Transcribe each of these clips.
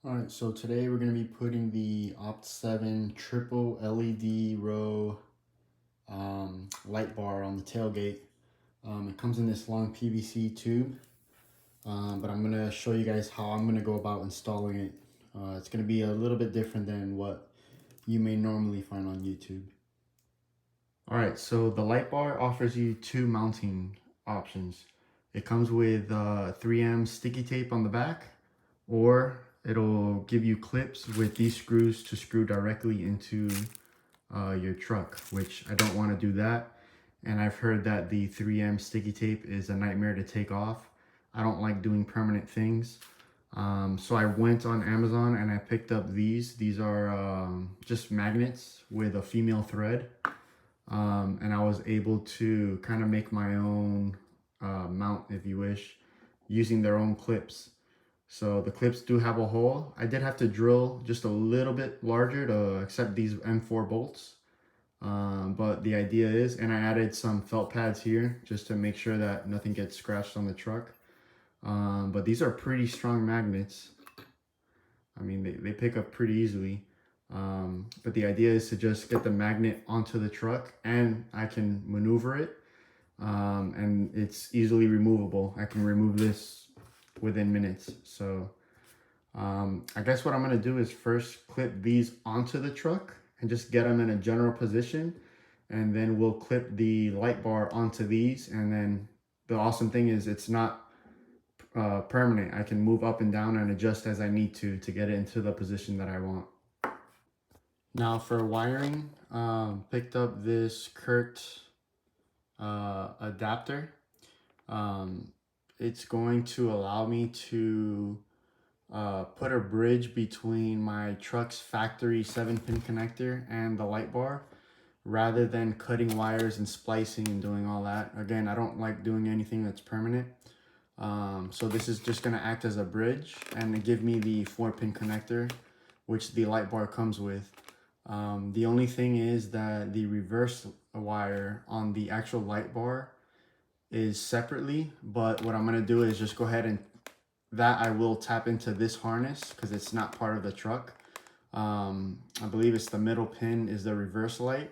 Alright, so today we're going to be putting the OPT7 triple LED row light bar on the tailgate. It comes in this long PVC tube, but I'm going to show you guys how I'm going to go about installing it. It's going to be a little bit different than what you may normally find on YouTube. Alright, so the light bar offers you two mounting options. It comes with 3M sticky tape on the back, or it'll give you clips with these screws to screw directly into your truck, which I don't want to do that. And I've heard that the 3M sticky tape is a nightmare to take off. I don't like doing permanent things. So I went on Amazon and I picked up these. These are just magnets with a female thread. And I was able to kind of make my own mount, if you wish, using their own clips. So the clips do have a hole. I did have to drill just a little bit larger to accept these M4 bolts. But the idea is, and I added some felt pads here just to make sure that nothing gets scratched on the truck. But these are pretty strong magnets. I mean, they pick up pretty easily. But the idea is to just get the magnet onto the truck and I can maneuver it. And it's easily removable. I can remove this within minutes. So I guess what I'm going to do is first clip these onto the truck and just get them in a general position, and then we'll clip the light bar onto these. And then the awesome thing is it's not permanent. I can move up and down and adjust as I need to get it into the position that I want. Now for wiring, picked up this Kurt adapter. It's going to allow me to put a bridge between my truck's factory 7-pin connector and the light bar, rather than cutting wires and splicing and doing all that. Again, I don't like doing anything that's permanent. So this is just going to act as a bridge and give me the 4-pin connector, which the light bar comes with. The only thing is that the reverse wire on the actual light bar is separately, but what I'm going to do is just go ahead and I will tap into this harness because it's not part of the truck. I believe it's the middle pin is the reverse light.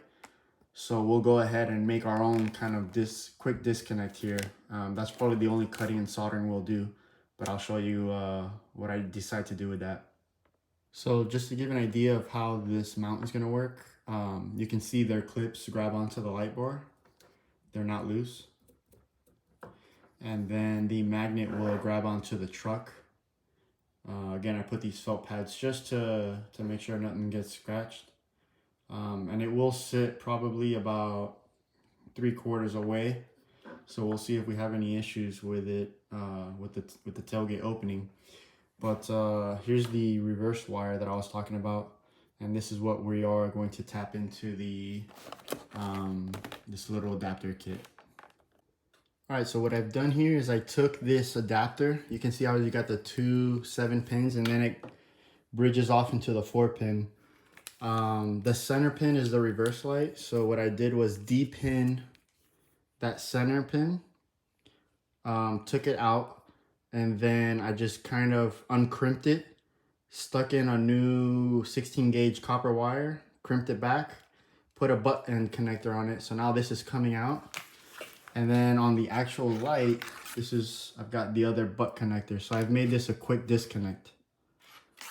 So we'll go ahead and make our own kind of quick disconnect here. That's probably the only cutting and soldering we'll do, but I'll show you what I decide to do with that. So just to give an idea of how this mount is going to work, you can see their clips grab onto the light bar. They're not loose. And then the magnet will grab onto the truck. Again, I put these felt pads just to make sure nothing gets scratched. And it will sit probably about 3/4 away. So we'll see if we have any issues with it, with the tailgate opening. But here's the reverse wire that I was talking about. And this is what we are going to tap into the this little adapter kit. Alright, so what I've done here is I took this adapter. You can see how you got the two 7 pins and then it bridges off into the 4-pin. The center pin is the reverse light. So what I did was de-pin that center pin, took it out, and then I just kind of uncrimped it, stuck in a new 16 gauge copper wire, crimped it back, put a button connector on it. So now this is coming out. And then on the actual light, I've got the other butt connector. So I've made this a quick disconnect.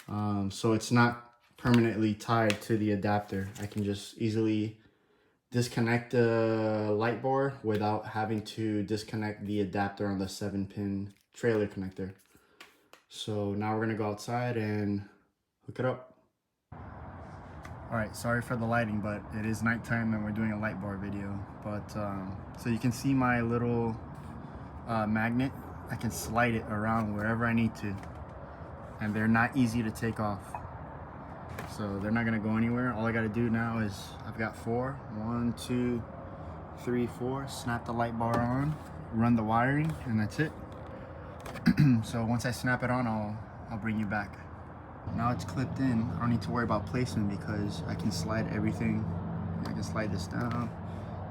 So it's not permanently tied to the adapter. I can just easily disconnect the light bar without having to disconnect the adapter on the 7-pin trailer connector. So now we're gonna go outside and hook it up. All right, sorry for the lighting, but it is nighttime and we're doing a light bar video. But so you can see my little magnet. I can slide it around wherever I need to, and they're not easy to take off. So they're not gonna go anywhere. All I gotta do now is I've got 4. 1, 2, 3, 4. Snap the light bar on, run the wiring, and that's it. So once I snap it on, I'll bring you back. Now it's clipped in. I don't need to worry about placement because I can slide everything. I can slide this down,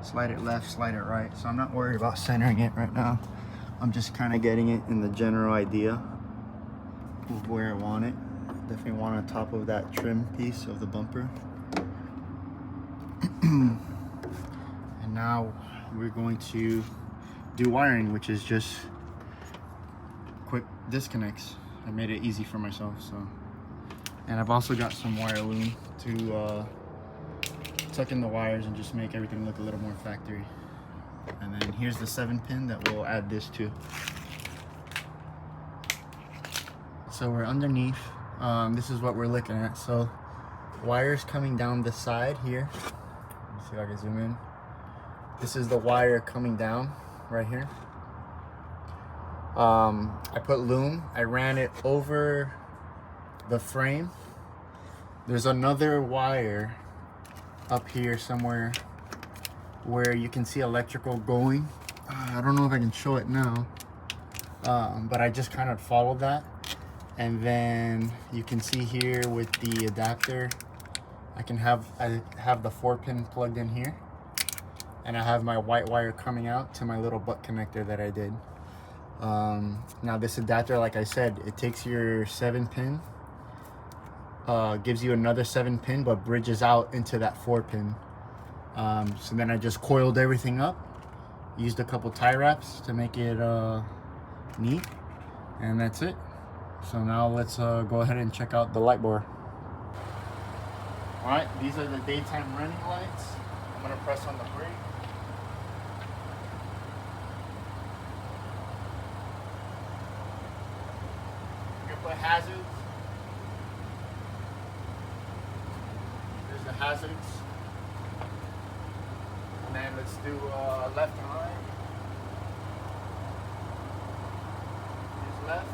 slide it left, slide it right. So I'm not worried about centering it right now. I'm just kind of getting it in the general idea of where I want it. Definitely want on top of that trim piece of the bumper. And now we're going to do wiring, which is just quick disconnects. I made it easy for myself, so. And I've also got some wire loom to tuck in the wires and just make everything look a little more factory. And then here's the 7-pin that we'll add this to. So we're underneath. This is what we're looking at. So wires coming down the side here. Let me see if I can zoom in. This is the wire coming down right here. I put loom. I ran it over the frame. There's another wire up here somewhere where you can see electrical going. I don't know if I can show it now, but I just kind of followed that. And then you can see here with the adapter, I have the 4-pin plugged in here, and I have my white wire coming out to my little butt connector that I did. Now this adapter, like I said, it takes your 7-pin, gives you another 7-pin, but bridges out into that 4-pin. So then I just coiled everything up, used a couple tie wraps to make it neat, and that's it. So now let's go ahead and check out the Lightbar. Alright, these are the daytime running lights. I'm going to press on the brake. You can put hazards. There's the hazards. And then let's do left and right. Here's left.